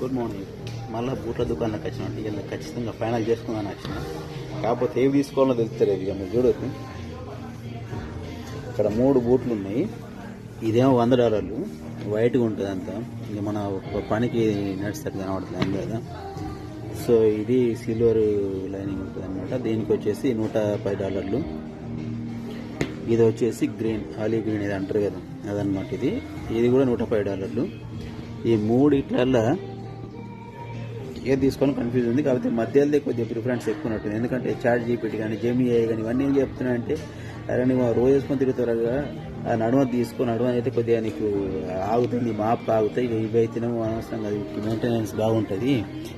Good morning. మళ్ళీ బూట్ల దుకాణానికి వచ్చినట్టు ఇలా ఖచ్చితంగా ఫైనల్ చేసుకుందాని వచ్చిన. కాకపోతే ఏవి తీసుకోవాలో తెలుస్తలేదు. ఇక మీరు చూడొచ్చు, ఇక్కడ 3 బూట్లు ఉన్నాయి. ఇదేమో $100, వైట్గా ఉంటుంది అంతా. ఇక మన పనికి నడుస్తారు కనబడుతుంది అందు కదా. సో ఇది సిల్వర్ లైనింగ్ ఉంటుంది అనమాట. దీనికి వచ్చేసి $110. ఇది వచ్చేసి గ్రీన్, ఆలివ్ గ్రీన్ ఇది అంటారు కదా, అదనమాట. ఇది కూడా $110. ఈ 3 ఇట్లల్లో ఏది తీసుకొని కన్ఫ్యూజ్ ఉంది. కాకపోతే మధ్యలో కొద్దిగా ప్రిఫరెన్స్ ఎక్కువ ఉన్నట్టుంది. ఎందుకంటే చాట్ జీపీటీ కానీ జెమినీ కానీ ఇవన్నీ ఏం చెప్తున్నాయంటే, అరే నువ్వు రోజు వేసుకొని తిరుగుతారుగా, ఆ నడుమ తీసుకొని నడుమ అయితే కొద్దిగా నీకు ఆగుతుంది, మాపు ఆగుతాయి. ఇక ఇవి అయితేనే అనవసరంగా మెయింటెనెన్స్ బాగుంటుంది.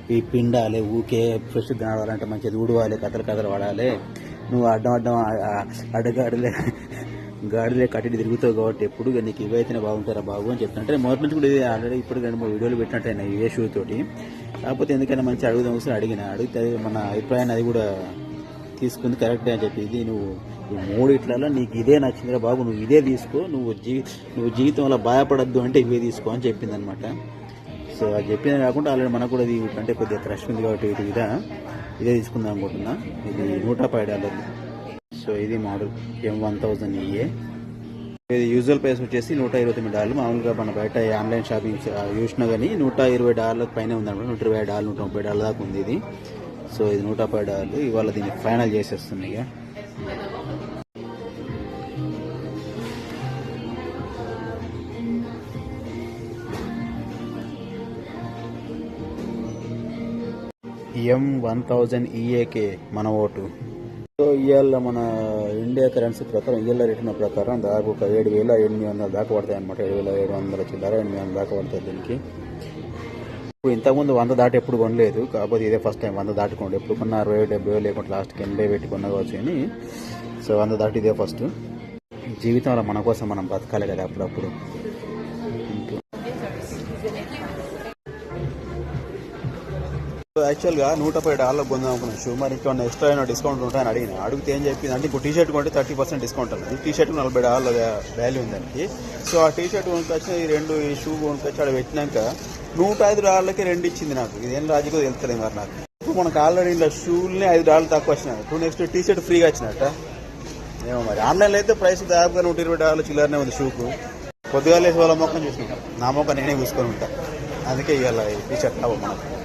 ఇవి పిండాలి, ఊకే ఫ్రెష్ కావాలంటే మంచిది ఊడవాలి, కథలు వాడాలి. నువ్వు గాడిలే కట్టి తిరుగుతావు కాబట్టి ఎప్పుడు నీకు ఇవైతేనే బాగుంటారా బాబు అని చెప్తుంటే, మొదటి నుంచి కూడా ఇది ఆల్రెడీ ఇప్పుడు 2-3 వీడియోలు పెట్టినట్టు అయినా ఇవే షూ తోటి. కాకపోతే ఎందుకైనా మంచి అడుగుదాం ఒకసారి అడిగితే మన అభిప్రాయాన్ని అది కూడా తీసుకుంది కరెక్టే అని చెప్పి. ఇది నువ్వు ఈ 3 ఇట్లలో నీకు ఇదే నచ్చిందిరా బాబు, నువ్వు ఇదే తీసుకో, నువ్వు జీవితంలో భయపడద్దు అంటే ఇవే తీసుకో అని చెప్పింది అనమాట. సో అది చెప్పింది కాకుండా ఆల్రెడీ మనకు కూడా ఇది అంటే కొద్దిగా క్రష్ ఉంది కాబట్టి ఇదే తీసుకుందాం అనుకుంటున్నా. ఇది $110. సో ఇది మోడల్ M1000 EA. ఇది యూజువల్ ప్రైస్ వచ్చేసి $129. మామూలుగా మన బయట ఆన్లైన్ షాపింగ్ చూసినా కానీ $120 పైన ఉందన్నమాట. $120, $130 దాకా ఉంది ఇది. సో ఇది $110. ఇవాళ దీన్ని ఫైనల్ చేసేస్తుంది. ఇక M1000 EAకే మన ఓటు. సో ఇవాళ మన ఇండియా కరెన్సీ ప్రకారం ఇవాళ రేటున ప్రకారం దాదాపు 7,800 దాకా పడతాయి అనమాట. 7,700 చిల్లర 800 దాకా పడతాయి దీనికి. ఇప్పుడు ఇంతకుముందు 100 దాటి ఎప్పుడు కొనలేదు, కాకపోతే ఇదే ఫస్ట్ టైం 100 దాటుకోండి. ఎప్పుడు కొన్న 60-70 లేకుంటే లాస్ట్కి 80 పెట్టి కొనవచ్చు అని. సో 100 దాటి ఇదే ఫస్ట్. జీవితంలో మన కోసం మనం బతకాలి కదా అప్పుడప్పుడు. యాక్చువల్గా $110 కొందాం అనుకున్నాను షూ. మరి ఇంకా ఎక్స్ట్రా అయినా డిస్కౌంట్ ఉంటాయని అడిగితే ఏం చెప్పింది అంటే, ఇప్పుడు టీషర్ట్ కొంటే 30% డిస్కౌంట్ ఉంది. టీషర్ట్ $40 వాల్యూ ఉంది దానికి. సో ఆ టీషర్ట్ కొనుకొచ్చి ఈ షూ కొనుకొచ్చి అక్కడ పెట్టినాక $105కి 2 ఇచ్చింది నాకు. ఇదేం రాజకీయ తెలుస్తుంది మరి నాకు. ఇప్పుడు మనకు ఆల్రెడీ ఇలా షూల్ని $5 తక్కువ వచ్చినాయి. ఇప్పుడు నెక్స్ట్ టీషర్ట్ ఫ్రీగా వచ్చినట్ట ఏమో మరి. ఆన్లైన్లో అయితే ప్రైస్ దాదాపుగా $120 చిల్లరనే ఉంది షూకు. పొద్దుగా లేసి వాళ్ళ మొక్కను చూసుకుంటాం, నా మొక్క నేనే చూసుకొని ఉంటాను. అందుకే ఇవాళ టీషర్ట్ మనకు